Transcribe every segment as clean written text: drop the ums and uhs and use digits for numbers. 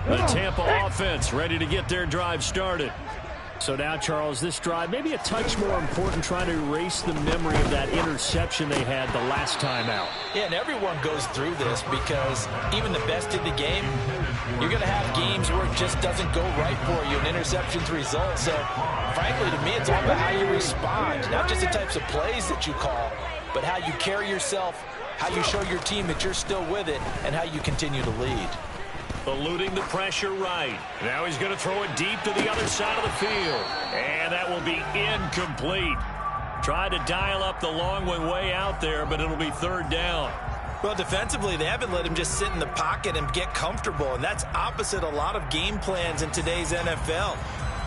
The Tampa offense ready to get their drive started. So now, Charles, this drive maybe a touch more important, trying to erase the memory of that interception they had the last time out. Yeah, and everyone goes through this because even the best in the game, you're going to have games where it just doesn't go right for you, and interceptions result. So, frankly, to me, it's all about how you respond, not just the types of plays that you call, but how you carry yourself, how you show your team that you're still with it, and how you continue to lead. Eluding the pressure right. Now he's going to throw it deep to the other side of the field. And that will be incomplete. Tried to dial up the long one way out there, but it'll be third down. Well, defensively, they haven't let him just sit in the pocket and get comfortable, and that's opposite a lot of game plans in today's NFL.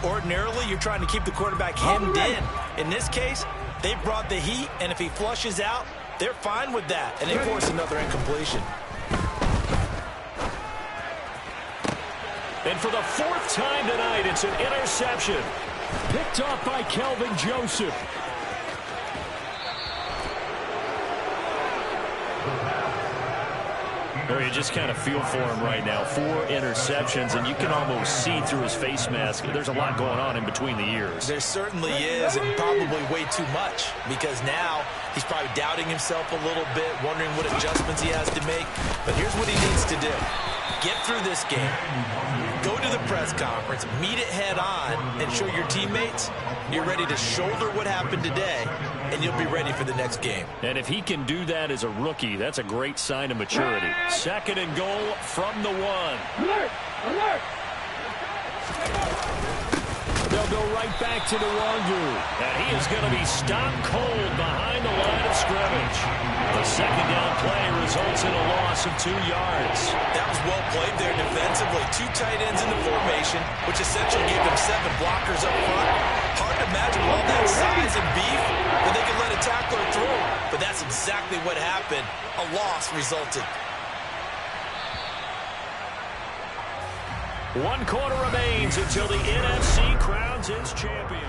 Ordinarily, you're trying to keep the quarterback hemmed in. In this case, they brought the heat, and if he flushes out, they're fine with that, and they force another incompletion. And for the fourth time tonight, it's an interception. Picked off by Kelvin Joseph. Oh, you just kind of feel for him right now. 4 interceptions, and you can almost see through his face mask. There's a lot going on in between the ears. There certainly is, and probably way too much, because now he's probably doubting himself a little bit, wondering what adjustments he has to make. But here's what he needs to do. Get through this game, go to the press conference, meet it head on, and show your teammates you're ready to shoulder what happened today, and you'll be ready for the next game. And if he can do that as a rookie, that's a great sign of maturity. Second and goal from the 1. Alert! Alert! They'll go right back to Nwangu. And he is going to be stopped cold behind the line of scrimmage. The second down play results in a loss of 2 yards. That was well played there defensively. 2 tight ends in the formation, which essentially gave them 7 blockers up front. Hard to imagine all that size and beef that they could let a tackler through. But that's exactly what happened. A loss resulted. 1 quarter remains until the NFC crowns its champion.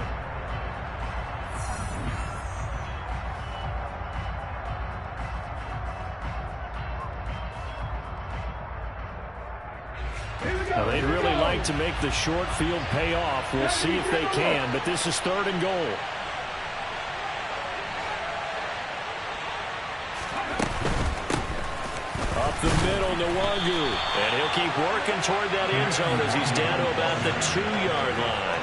Now, they'd really like to make the short field pay off. We'll see if they can, but this is 3rd and goal. Up the middle, Nwangu. And he'll keep working toward that end zone as he's down to about the 2-yard line.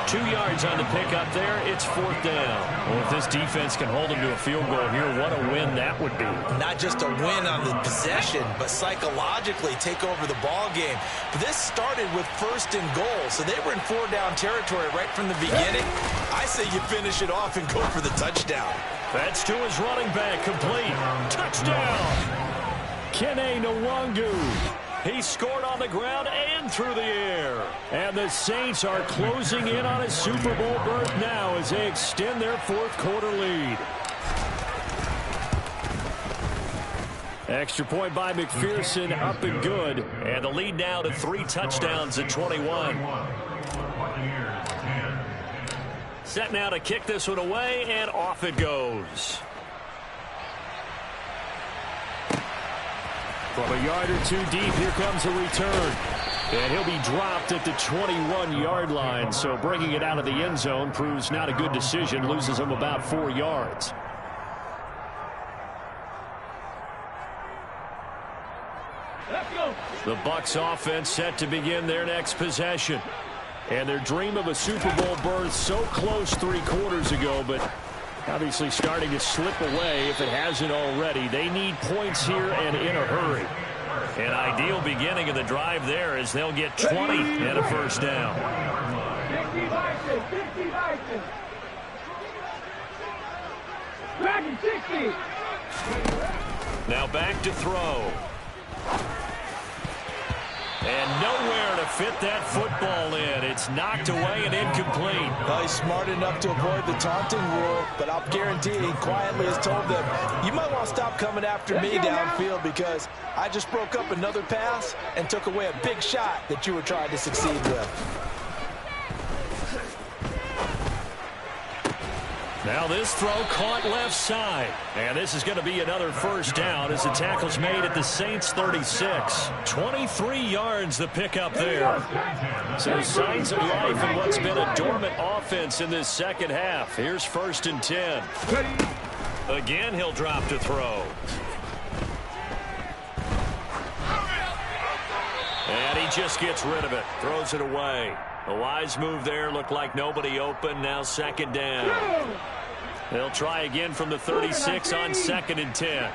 2 yards on the pickup there. It's 4th down. Well, if this defense can hold him to a field goal here, what a win that would be. Not just a win on the possession, but psychologically take over the ball game. But this started with 1st and goal, so they were in 4-down territory right from the beginning. I say you finish it off and go for the touchdown. That's to his running back, complete. Touchdown! Kene Nwangu. He scored on the ground and through the air. And the Saints are closing in on a Super Bowl berth now as they extend their 4th quarter lead. Extra point by McPherson, up and good. And the lead now to 3 touchdowns at 21. Set now to kick this one away, and off it goes. From a yard or 2 deep, here comes a return. And he'll be dropped at the 21-yard line, so bringing it out of the end zone proves not a good decision, loses him about 4 yards. The Bucs offense set to begin their next possession. And their dream of a Super Bowl berth so close 3 quarters ago, but obviously starting to slip away if it hasn't already. They need points here and in a hurry. An ideal beginning of the drive there as they'll get 20 and a 1st down. 60. Now back to throw. And nowhere to fit that football in. It's knocked away and incomplete. Well, he's smart enough to avoid the taunting rule, but I'll guarantee he quietly has told them, you might want to stop coming after me downfield because I just broke up another pass and took away a big shot that you were trying to succeed with. Now this throw caught left side. And this is going to be another first down as the tackle's made at the Saints 36. 23 yards the pickup there. So signs of life in what's been a dormant offense in this second half. Here's 1st and 10. Again, he'll drop to throw. And he just gets rid of it. Throws it away. A wise move there. Looked like nobody open. Now 2nd down. They'll try again from the 36 on 2nd and 10.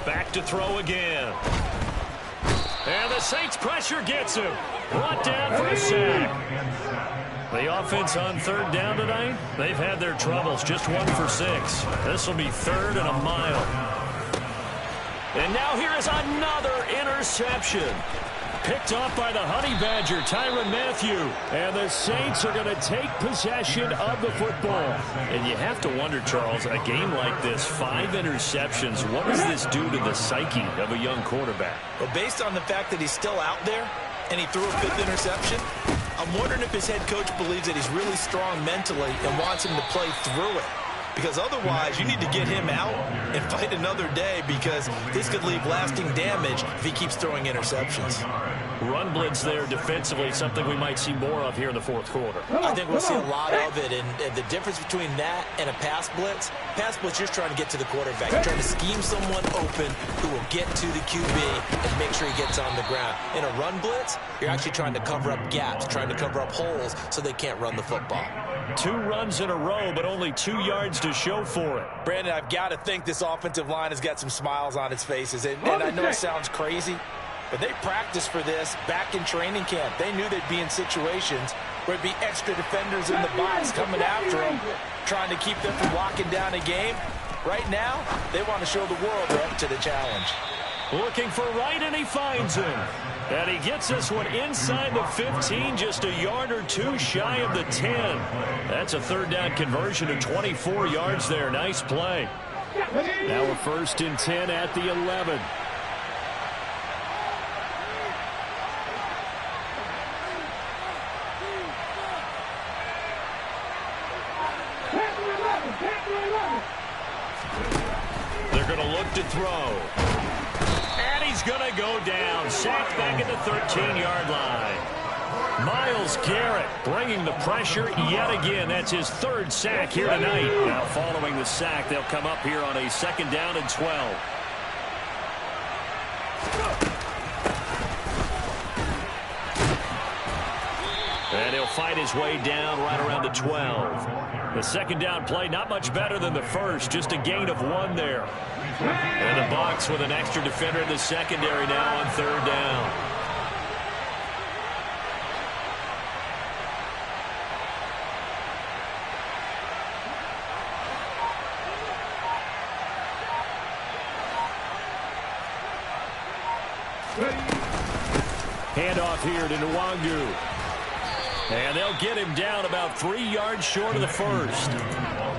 Back to throw again. And the Saints pressure gets him. Brought down for a sack. The offense on 3rd down tonight, they've had their troubles. Just 1 for 6. This will be 3rd and a mile. And now here is another interception. Picked off by the Honey Badger, Tyrann Mathieu. And the Saints are going to take possession of the football. And you have to wonder, Charles, a game like this, 5 interceptions, what does this do to the psyche of a young quarterback? Well, based on the fact that he's still out there and he threw a 5th interception, I'm wondering if his head coach believes that he's really strong mentally and wants him to play through it. Because otherwise, you need to get him out and fight another day, because this could leave lasting damage if he keeps throwing interceptions. Run blitz there defensively, something we might see more of here in the 4th quarter. I think we'll see a lot of it, and the difference between that and a pass blitz, you're just trying to get to the quarterback. You're trying to scheme someone open who will get to the QB and make sure he gets on the ground. In a run blitz, you're actually trying to cover up gaps, trying to cover up holes so they can't run the football. 2 runs in a row, but only 2 yards to show for it. Brandon, I've got to think this offensive line has got some smiles on its faces. And I know it sounds crazy, but they practiced for this back in training camp. They knew they'd be in situations where there'd be extra defenders in the box coming after them, trying to keep them from locking down a game. Right now, they want to show the world they're up to the challenge. Looking for right, and he finds him. And he gets this one inside the 15, just a yard or 2 shy of the 10. That's a 3rd down conversion of 24 yards there. Nice play. Now a 1st and 10 at the 11. They're going to look to throw. He's going to go down. Sacked back at the 13-yard line. Myles Garrett bringing the pressure yet again. That's his 3rd sack here tonight. Now following the sack, they'll come up here on a 2nd down and 12. And he'll fight his way down right around the 12. The 2nd down play, not much better than the first. Just a gain of 1 there. And the box with an extra defender in the secondary now on 3rd down. Handoff here to Nwangu. And they'll get him down about 3 yards short of the first.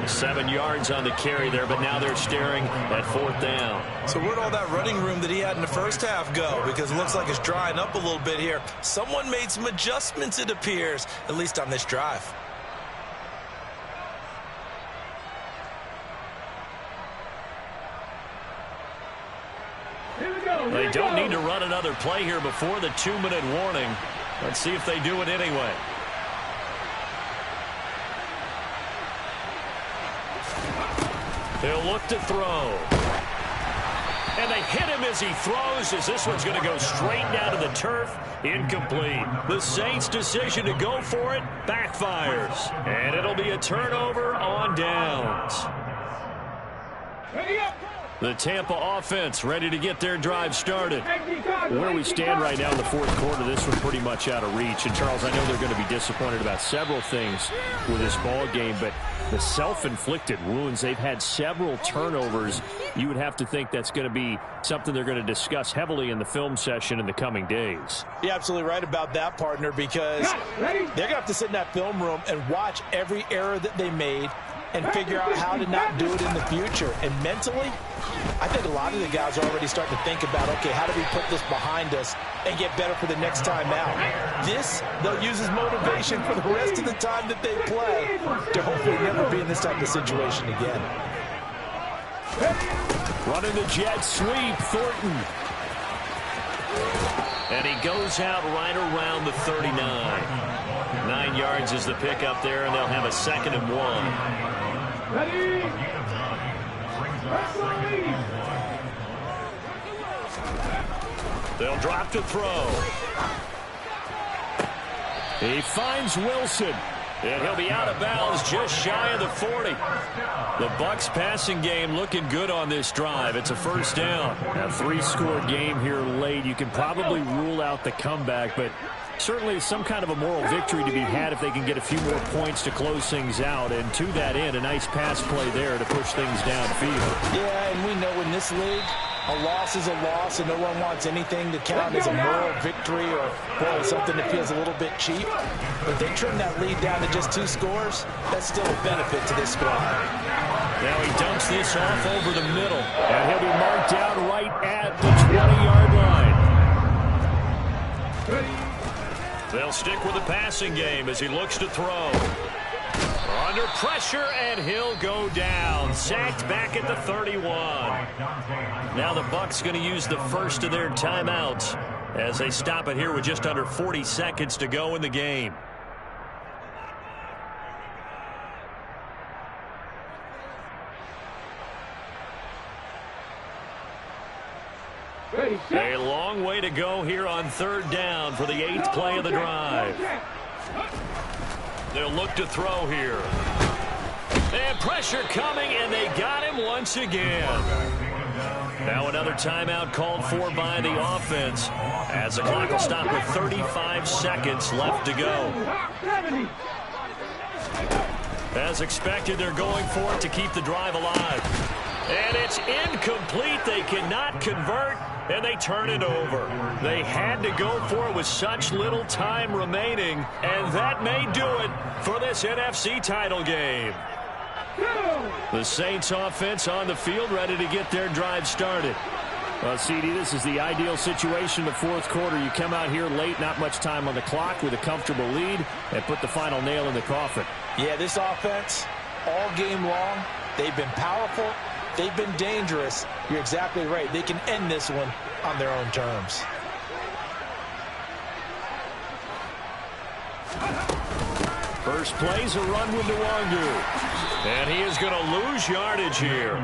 7 yards on the carry there, but now they're staring at 4th down. So where'd all that running room that he had in the first half go? Because it looks like it's drying up a little bit here. Someone made some adjustments, it appears, at least on this drive. They don't need to run another play here before the 2-minute warning. Let's see if they do it anyway. They'll look to throw. And they hit him as he throws, as this one's going to go straight down to the turf. Incomplete. The Saints' decision to go for it backfires. And it'll be a turnover on downs. The Tampa offense ready to get their drive started. Where we stand right now in the 4th quarter, this one's pretty much out of reach. And, Charles, I know they're going to be disappointed about several things with this ball game, but the self-inflicted wounds, they've had several turnovers. You would have to think that's going to be something they're going to discuss heavily in the film session in the coming days. You're absolutely right about that, partner, because they're going to have to sit in that film room and watch every error that they made and figure out how to not do it in the future. And mentally, I think a lot of the guys are already starting to think about, okay, how do we put this behind us and get better for the next time out? This, they'll use as motivation for the rest of the time that they play to hopefully never be in this type of situation again. Running the jet sweep, Thornton. And he goes out right around the 39. 9 yards is the pickup there, and they'll have a 2nd and 1. Ready. They'll drop to throw. He finds Wilson. And he'll be out of bounds just shy of the 40. The Bucs passing game looking good on this drive. It's a first down. A 3-score game here late. You can probably rule out the comeback, but certainly some kind of a moral victory to be had if they can get a few more points to close things out. And to that end, a nice pass play there to push things downfield. Yeah, and we know in this league, a loss is a loss, and no one wants anything to count as a moral victory or, boy, something that feels a little bit cheap. But if they trim that lead down to just 2 scores, that's still a benefit to this squad. Now he dumps this off over the middle, and he'll be marked down right at the 20-yard line. They'll stick with the passing game as he looks to throw. Under pressure, and he'll go down. Sacked back at the 31. Now the Bucs going to use the first of their timeouts as they stop it here with just under 40 seconds to go in the game. A long way to go here on 3rd down for the 8th play of the drive. They'll look to throw here. And pressure coming, and they got him once again. Now another timeout called for by the offense as the clock will stop with 35 seconds left to go. As expected, they're going for it to keep the drive alive. And it's incomplete. They cannot convert, and they turn it over. They had to go for it with such little time remaining, and that may do it for this NFC title game. The Saints offense on the field, ready to get their drive started. Well, CD, this is the ideal situation in the 4th quarter. You come out here late, not much time on the clock, with a comfortable lead, and put the final nail in the coffin. Yeah, this offense, all game long, they've been powerful. They've been dangerous. You're exactly right. They can end this one on their own terms. First play's a run with Nwangu. And he is going to lose yardage here.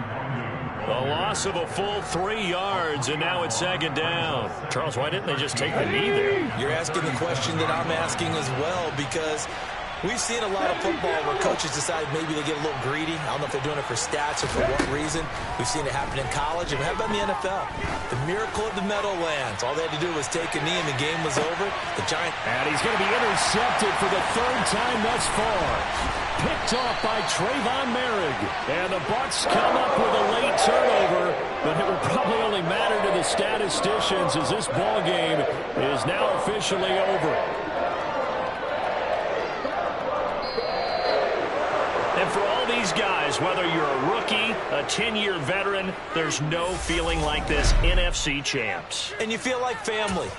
A loss of a full 3 yards, and now it's 2nd down. Charles, why didn't they just take the knee there? You're asking the question that I'm asking as well, because we've seen a lot of football where coaches decide maybe they get a little greedy. I don't know if they're doing it for stats or for what reason. We've seen it happen in college, and how about in the NFL? The miracle of the Meadowlands. All they had to do was take a knee, and the game was over. The Giants. And he's going to be intercepted for the 3rd time thus far. Picked off by Trayvon Merrick. And the Bucs come up with a late turnover, but it will probably only matter to the statisticians as this ball game is now officially over. And for all these guys, whether you're a rookie, a 10-year veteran, there's no feeling like this NFC champs. And you feel like family.